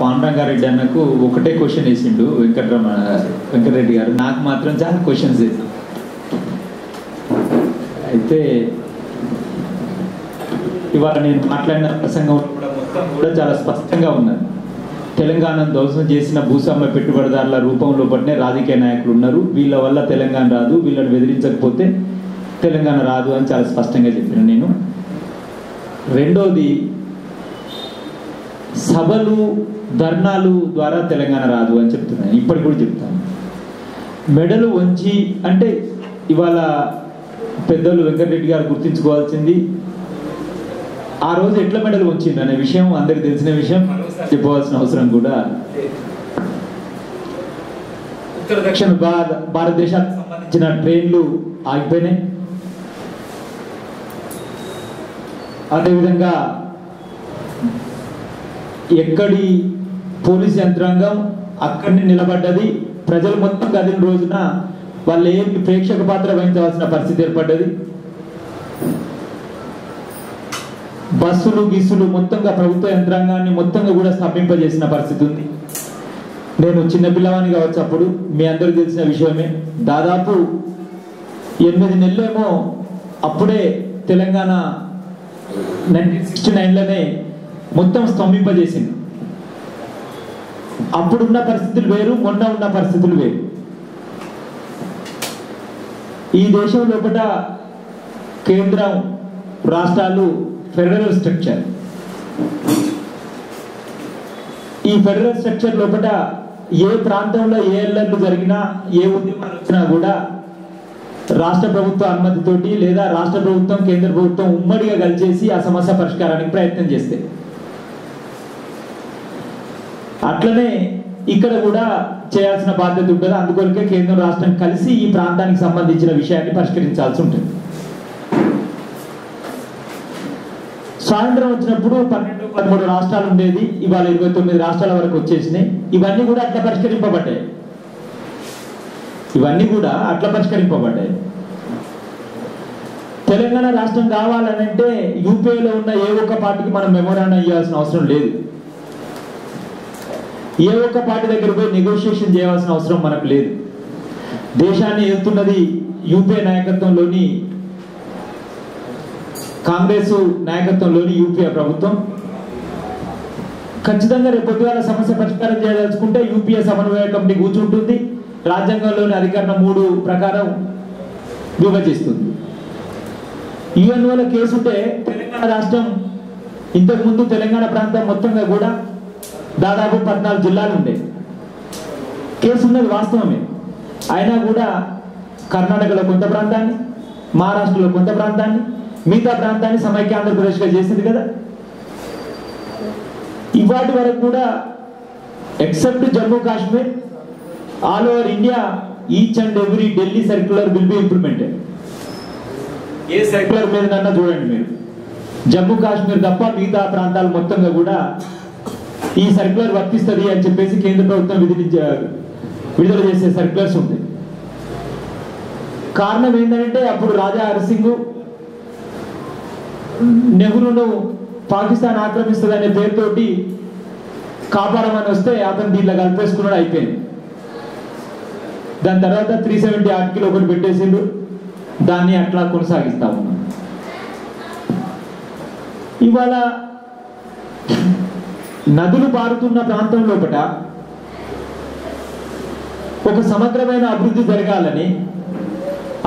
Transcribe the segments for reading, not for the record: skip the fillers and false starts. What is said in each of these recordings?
పాండురంగారెడ్డి అన్నకు ఒకటే క్వశ్చన్ వేసిండు వెంకటరెడ్డి గారు, నాకు మాత్రం చాలా క్వశ్చన్స్ వేసి. అయితే ఇవాళ నేను మాట్లాడిన ప్రసంగం కూడా మొత్తం కూడా చాలా స్పష్టంగా ఉన్నది. తెలంగాణను ధ్వంసం చేసిన భూస్వామ్య పెట్టుబడిదారుల రూపంలో పడినే రాజకీయ నాయకులు ఉన్నారు, వీళ్ళ వల్ల తెలంగాణ రాదు, వీళ్ళని బెదిరించకపోతే తెలంగాణ రాదు అని చాలా స్పష్టంగా చెప్పిన నేను. రెండోది, సభలు ధర్నాలు ద్వారా తెలంగాణ రాదు అని చెప్తున్నాను, ఇప్పటికి కూడా చెప్తాను. మెడలు వంచి అంటే ఇవాళ పెద్దలు వెంకటరెడ్డి గారు గుర్తించుకోవాల్సింది, ఆ రోజు ఎట్లా మెడలు వంచింది అనే విషయం అందరికి తెలిసిన విషయం, చెప్పవలసిన అవసరం కూడా. ఉత్తర దక్షిణ భారతదేశానికి సంబంధించిన ట్రైన్లు ఆగిపోయినాయి. అదేవిధంగా ఎక్కడి పోలీస్ యంత్రాంగం అక్కడిని నిలబడ్డది. ప్రజలు మొత్తం కదిలిన రోజున వాళ్ళు ఏమి ప్రేక్షక పాత్ర వహించవలసిన పరిస్థితి ఏర్పడ్డది. బస్సులు గిస్సులు మొత్తంగా ప్రభుత్వ యంత్రాంగాన్ని మొత్తంగా కూడా స్తంభింపజేసిన పరిస్థితి ఉంది. నేను చిన్నపిల్లవాని కావచ్చు, అప్పుడు మీ అందరికీ తెలిసిన విషయమే. దాదాపు 8 నెలలేమో అప్పుడే తెలంగాణ 1969లోనే మొత్తం స్తంభింపజేసింది. అప్పుడున్న పరిస్థితులు వేరు, మొన్న ఉన్న పరిస్థితులు వేరు. ఈ దేశం లోపల కేంద్రం రాష్ట్రాలు ఫెడరల్ స్ట్రక్చర్. ఈ ఫెడరల్ స్ట్రక్చర్ లోపల ఏ ప్రాంతంలో ఏ ఎల్లర్లు జరిగినా, ఏ ఉద్యమాలు వచ్చినా కూడా రాష్ట్ర ప్రభుత్వ అనుమతితోటి లేదా రాష్ట్ర ప్రభుత్వం కేంద్ర ప్రభుత్వం ఉమ్మడిగా కలిసేసి ఆ సమస్య పరిష్కారానికి ప్రయత్నం చేస్తే, అట్లనే ఇక్కడ కూడా చేయాల్సిన బాధ్యత ఉంటుంది. అందుకొరకే కేంద్రం రాష్ట్రం కలిసి ఈ ప్రాంతానికి సంబంధించిన విషయాన్ని పరిష్కరించాల్సి ఉంటుంది. స్వాతంత్రం వచ్చినప్పుడు 12-13 రాష్ట్రాలు ఉండేది, ఇవాళ 29 రాష్ట్రాల వరకు వచ్చేసినాయి. ఇవన్నీ కూడా అట్లా పరిష్కరింపబడ్డాయి. తెలంగాణ రాష్ట్రం కావాలనంటే యూపీఏలో ఉన్న ఏ ఒక్క పార్టీకి మనం మెమోరాండం ఇవ్వాల్సిన అవసరం లేదు. ఏ ఒక్క పార్టీ దగ్గర పోయి నెగోషియేషన్ చేయాల్సిన అవసరం మనకు లేదు. దేశాన్ని ఎదుగుతున్నది యూపీఏ నాయకత్వంలోని, కాంగ్రెస్ నాయకత్వంలోని యూపీఏ ప్రభుత్వం. ఖచ్చితంగా రేపు పొద్దుగాల సమస్య పరిష్కారం చేయదలుచుకుంటే యూపీఏ సమన్వయ కమిటీ కూర్చుంటుంది, రాజ్యాంగంలోని అధికరణ 3 ప్రకారం విభజిస్తుంది. యుఎన్ఓలో కేసు ఉంటే తెలంగాణ రాష్ట్రం, ఇంతకుముందు తెలంగాణ ప్రాంతం మొత్తంగా కూడా దాదాపు 14 జిల్లాలు ఉండే కేసు ఉన్నది వాస్తవమే. అయినా కూడా కర్ణాటకలో కొంత ప్రాంతాన్ని, మహారాష్ట్రలో కొంత ప్రాంతాన్ని, మిగతా ప్రాంతాన్ని సమైక్య ఆంధ్రప్రదేశ్గా చేసింది కదా. ఇవాటి వరకు కూడా except Jammu Kashmir, all over India each and every Delhi circular will be implemented. A circular మీద నన్నా చూడండి మీరు, జమ్మూ కాశ్మీర్ తప్ప మిగతా ప్రాంతాలు మొత్తంగా కూడా ఈ సర్క్యులర్ వర్తిస్తుంది అని చెప్పేసి కేంద్ర ప్రభుత్వం విడుదల చేసే సర్క్యులర్స్ ఉంటాయి. కారణం ఏంటంటే అప్పుడు రాజా హరిసింగ్ నెహ్రూను పాకిస్తాన్ ఆక్రమిస్తుందనే పేరుతోటి కాపాడమని వస్తే అతను దీంట్లో కలిపేసుకున్నాడు, అయిపోయింది. దాని తర్వాత 370 ఆర్టికల్ ఒకటి పెట్టేసిండు, దాన్ని అట్లా కొనసాగిస్తా ఉన్నాం. ఇవాళ నదులు పారుతున్న ప్రాంతం లోపల ఒక సమగ్రమైన అభివృద్ధి జరగాలని,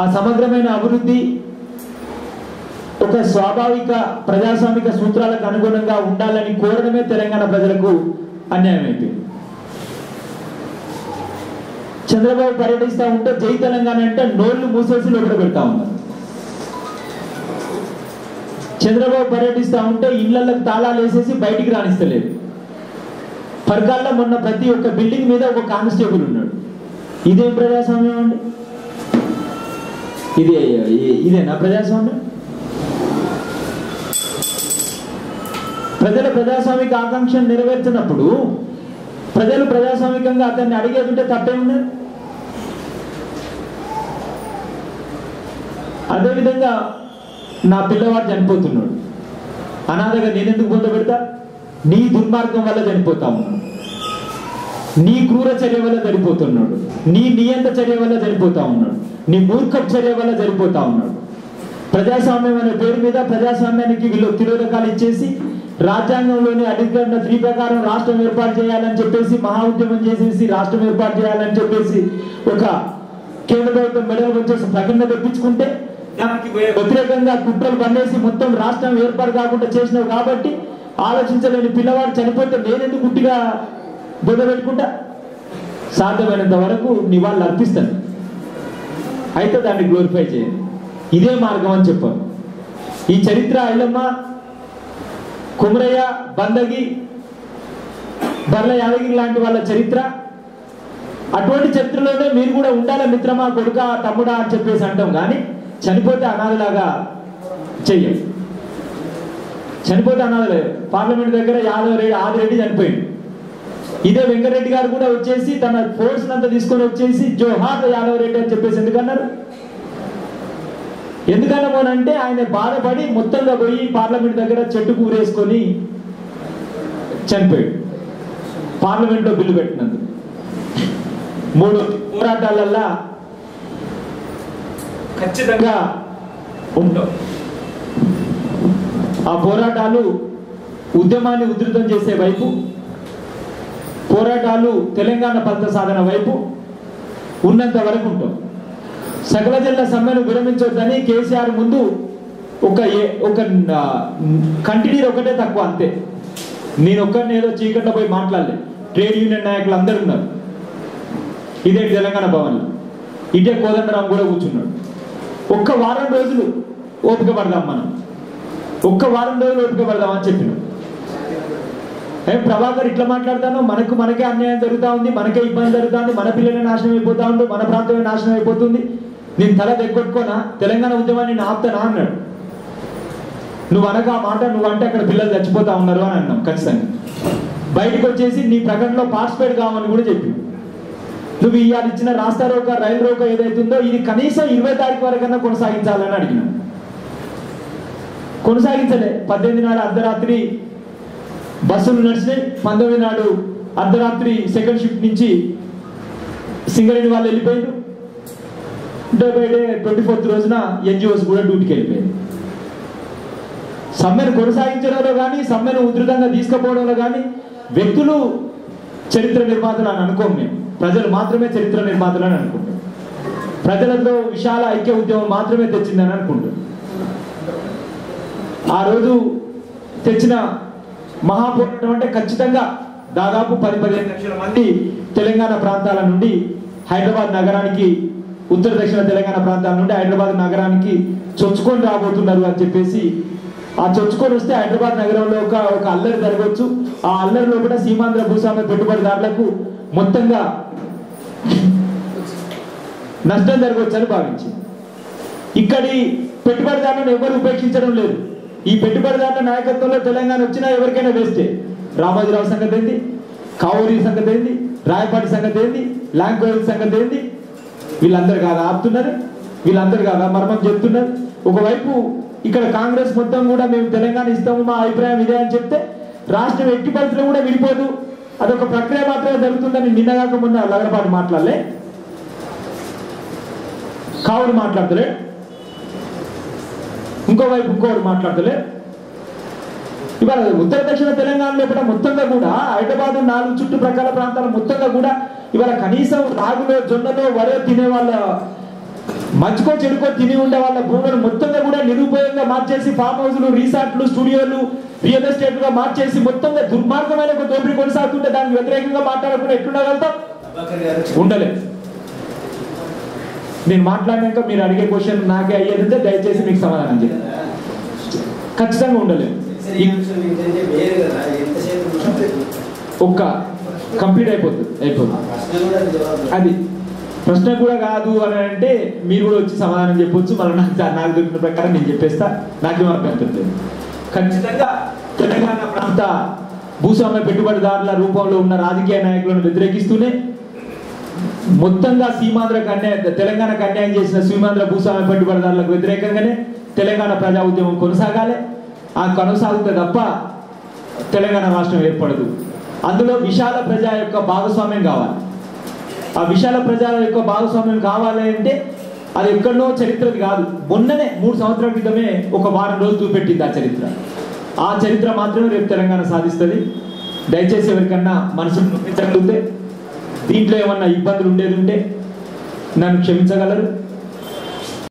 ఆ సమగ్రమైన అభివృద్ధి ఒక స్వాభావిక ప్రజాస్వామిక సూత్రాలకు అనుగుణంగా ఉండాలని కోరడమే తెలంగాణ ప్రజలకు అన్యాయం అయిపోయింది. చంద్రబాబు పర్యటిస్తూ ఉంటే జై తెలంగాణ అంటే నోళ్లు మూసేసి లోపల పెడతా ఉన్నారు. చంద్రబాబు పర్యటిస్తూ ఉంటే ఇళ్లకు తాళాలు వేసేసి బయటికి రాణిస్తలేదు. పర్గాల్లో మొన్న ప్రతి ఒక్క బిల్డింగ్ మీద ఒక కానిస్టేబుల్ ఉన్నాడు. ఇదేం ప్రజాస్వామ్యం అండి? ఇదేనా ప్రజాస్వామ్యం? ప్రజల ప్రజాస్వామిక ఆకాంక్షను నెరవేర్చినప్పుడు ప్రజలు ప్రజాస్వామికంగా అతన్ని అడిగేటుంటే తప్పేమున్నది? అదేవిధంగా నా పిల్లవాడు చనిపోతున్నాడు, అనాథగా నేనెందుకు పొందబెడతా? నీ దుర్మార్గం వల్ల చనిపోతా ఉన్నాను. నీ క్రూర చర్య వల్ల చనిపోతున్నాడు, నీ నియంత చర్య వల్ల చనిపోతా ఉన్నాడు, నీ మూర్ఖ చర్య వల్ల చనిపోతా ఉన్నాడు. ప్రజాస్వామ్యం అనే పేరు మీద ప్రజాస్వామ్యానికి వీళ్ళు తిరోధకాలు ఇచ్చేసి రాజ్యాంగంలోని అధికరణ 3 ప్రకారం రాష్ట్రం ఏర్పాటు చేయాలని చెప్పేసి మహా ఉద్యమం చేసేసి రాష్ట్రం ఏర్పాటు చేయాలని చెప్పేసి ఒక కేంద్ర ప్రభుత్వం మెడలు వచ్చేసి ప్రకటన తెప్పించుకుంటే దానికి వ్యతిరేకంగా కుట్రలు పన్నేసి మొత్తం రాష్ట్రం ఏర్పాటు కాకుండా చేసినావు. కాబట్టి ఆలోచించలేని పిల్లవాడు చనిపోతే నేనెందుకు గుట్టిగా బొద్ద పెట్టుకుంటా? సాధ్యమైనంత వరకు నివాళులు అర్పిస్తాను, అయితే దాన్ని గ్లోరిఫై చేయండి. ఇదే మార్గం అని చెప్పాను. ఈ చరిత్ర ఐలమ్మ, కుమరయ్య, బందగి, బర్ల యాదగిరి లాంటి వాళ్ళ చరిత్ర. అటువంటి చరిత్రలోనే మీరు కూడా ఉండాలి మిత్రమా, కొడుక, తమ్ముడా అని చెప్పేసి అంటాం. కానీ చనిపోతే అనాథలాగా చెయ్యం. చనిపోతే అనాథలే. పార్లమెంట్ దగ్గర ఆదిరెడ్డి చనిపోయింది. ఇదే వెంకటరెడ్డి గారు కూడా వచ్చేసి తన ఫోర్స్ అంతా తీసుకొని వచ్చేసి జోహార్ యాదవ్ రెడ్డి అని చెప్పేసి ఎందుకన్నారు? ఎందుకన్నామోనంటే ఆయన బాధపడి మొత్తంగా పోయి పార్లమెంట్ దగ్గర చెట్టు కూరేసుకొని చనిపోయాడు. పార్లమెంట్లో బిల్లు పెట్టినందుకు 3 పోరాటాలల్లా ఖచ్చితంగా ఉంటాం. ఆ పోరాటాలు ఉద్యమాన్ని ఉధృతం చేసే వైపు, పోరాటాలు తెలంగాణ ఫలిత సాధన వైపు ఉన్నంత వరకు ఉంటాం. సకల జిల్లా సమ్మెను విరమించొద్దని కేసీఆర్ ముందు ఒక కంటిన్యూ ఒకటే తక్కువ, అంతే. నేను ఒక్కరిని ఏదో చీకట్లో పోయి మాట్లాడలే. ట్రేడ్ యూనియన్ నాయకులు అందరూ ఉన్నారు ఇదే తెలంగాణ భవన్లో. ఇదే కోదండరాం కూడా కూర్చున్నాడు. ఒక్క వారం రోజులు ఓపిక పడదాం, మనం ఒక్క వారం రోజులు ఓపిక పడదామని చెప్పినాం. ప్రభాకర్ ఇట్లా మాట్లాడతాను, మనకే అన్యాయం జరుగుతూ ఉంది, మనకే ఇబ్బంది జరుగుతుంది, మన పిల్లలే నాశనం అయిపోతా ఉండు, మన ప్రాంతమే నాశనం అయిపోతుంది, నేను తల దగ్గొట్టుకోనా, తెలంగాణ ఉద్యమాన్ని నేను ఆపుతానా అన్నాడు. నువ్వు అనగా ఆ మాట, నువ్వంటే అక్కడ పిల్లలు చచ్చిపోతా ఉన్నారు అని అన్నాం. ఖచ్చితంగా బయటకు వచ్చేసి నీ ప్రకటనలో పార్టిసిపేట్ కావని కూడా చెప్పి, నువ్వు ఇవాళ ఇచ్చిన రాస్తా రోక, రైలు రోక ఏదైతుందో ఇది కనీసం 20 తారీఖు వరకన్నా కొనసాగించాలని అడిగినాం. కొనసాగించలే. 18 నాడు అర్ధరాత్రి బస్సులు నడిచినాయి. 19 నాడు అర్ధరాత్రి సెకండ్ షిఫ్ట్ నుంచి సింగరేణి వాళ్ళు వెళ్ళిపోయారు. డే బై డే 24th రోజున ఎన్జిఓస్ కూడా డ్యూటీకి వెళ్ళిపోయారు. సమ్మెను కొనసాగించడంలో కానీ, సమ్మెను ఉధృతంగా తీసుకుపోవడంలో కానీ వ్యక్తులు చరిత్ర నిర్మాతలు అని అనుకోం. మేము ప్రజలు మాత్రమే చరిత్ర నిర్మాతలు అని అనుకుంటాం. ప్రజలతో విశాల ఐక్య ఉద్యమం మాత్రమే తెచ్చిందని అనుకుంటాం. ఆ రోజు తెచ్చిన మహాపోరాటం అంటే ఖచ్చితంగా దాదాపు 10-15 లక్షల మంది తెలంగాణ ప్రాంతాల నుండి హైదరాబాద్ నగరానికి, ఉత్తర దక్షిణ తెలంగాణ ప్రాంతాల నుండి హైదరాబాద్ నగరానికి చొచ్చుకొని రాబోతున్నారు అని చెప్పేసి, ఆ చొచ్చుకొని వస్తే హైదరాబాద్ నగరంలో ఒక అల్లరి జరగవచ్చు. ఆ అల్లరిలో కూడా సీమాంధ్ర భూస్వామ్య పెట్టుబడిదారులకు మొత్తంగా నష్టం జరగవచ్చు అని భావించి ఇక్కడి పెట్టుబడిదారులను ఎవరు ఉపేక్షించడం లేదు. ఈ పెట్టుబడిదారుల నాయకత్వంలో తెలంగాణ వచ్చినా ఎవరికైనా వేస్తే, రామోజీరావు సంగతి ఏంది, కావూరి సంగతి ఏంది, రాయపాటి సంగతి ఏంది, లాంకోయిల్ సంగతి ఏంది, వీళ్ళందరూ కాదా ఆపుతున్నారు, వీళ్ళందరూ కాదా మర్మం చెప్తున్నారు. ఒకవైపు ఇక్కడ కాంగ్రెస్ మొత్తం కూడా మేము తెలంగాణ ఇస్తాము, మా అభిప్రాయం ఇదే అని చెప్తే రాష్ట్రం ఎట్టి పరిస్థితుల్లో కూడా విడిపోదు, అదొక ప్రక్రియ మాత్రమే జరుగుతుందని నిన్నగాక మొన్న లగడపాటి మాట్లాడలే, కావుడు మాట్లాడతలే, ఇంకోవైపు ఇంకోటి మాట్లాడతలే. ఇవాళ ఉత్తర దక్షిణ తెలంగాణలో కూడా మొత్తంగా కూడా హైదరాబాద్ 4 చుట్టుప్రక్కల ప్రాంతాల మొత్తంగా కూడా ఇవాళ కనీసం రాగులో, జొన్నలో, వరే తినే వాళ్ళ, మంచుకో చెడుకో తిని ఉండే వాళ్ళ భూములను మొత్తంగా కూడా నిరుపయోగంగా మార్చేసి ఫామ్ హౌస్లు, రిసార్ట్లు, స్టూడియోలు, రియల్ ఎస్టేట్ గా మార్చేసి మొత్తంగా దుర్మార్గమైన ఒక దోపిడీ కొనసాగుతుంటే దానికి వ్యతిరేకంగా మాట్లాడకుండా ఎట్లుండగలుగుతాం? ఉండలేదు. నేను మాట్లాడినాక మీరు అడిగే క్వశ్చన్ నాకే అయ్యేదంటే దయచేసి మీకు సమాధానం చేయండి. ఖచ్చితంగా ఉండలేదు. ఒక్క కంప్లీట్ అయిపోతుంది. అది ప్రశ్న కూడా కాదు అని అంటే మీరు కూడా వచ్చి సమాధానం చెప్పొచ్చు. మళ్ళీ నాకు దొరికిన ప్రకారం నేను చెప్పేస్తా, నాకేం అభ్యంతరం లేదు. ఖచ్చితంగా తెలంగాణ ప్రాంత భూస్వామ్య పెట్టుబడిదారుల రూపంలో ఉన్న రాజకీయ నాయకులను వ్యతిరేకిస్తూనే మొత్తంగా సీమాంధ్రకు అన్యాయం, తెలంగాణకు అన్యాయం చేసిన సీమాంధ్ర భూస్వామ్య పెట్టుబడిదారులకు వ్యతిరేకంగానే తెలంగాణ ప్రజా ఉద్యమం కొనసాగాలి. ఆ కొనసాగితే తప్ప తెలంగాణ రాష్ట్రం ఏర్పడదు. అందులో విశాల ప్రజా యొక్క భాగస్వామ్యం కావాలి. ఆ విశాల ప్రజల యొక్క భాగస్వామ్యం కావాలి అంటే అది ఎక్కడో చరిత్రది కాదు. మొన్ననే 3 సంవత్సరాల క్రితమే ఒక వారం రోజులు చూపెట్టింది ఆ చరిత్ర. ఆ చరిత్ర మాత్రమే రేపు తెలంగాణ సాధిస్తుంది. దయచేసి ఎవరికన్నా మనసును నొప్పించగలిగితే, దీంట్లో ఏమన్నా ఇబ్బందులు ఉండేది ఉంటే నన్ను క్షమించగలరు.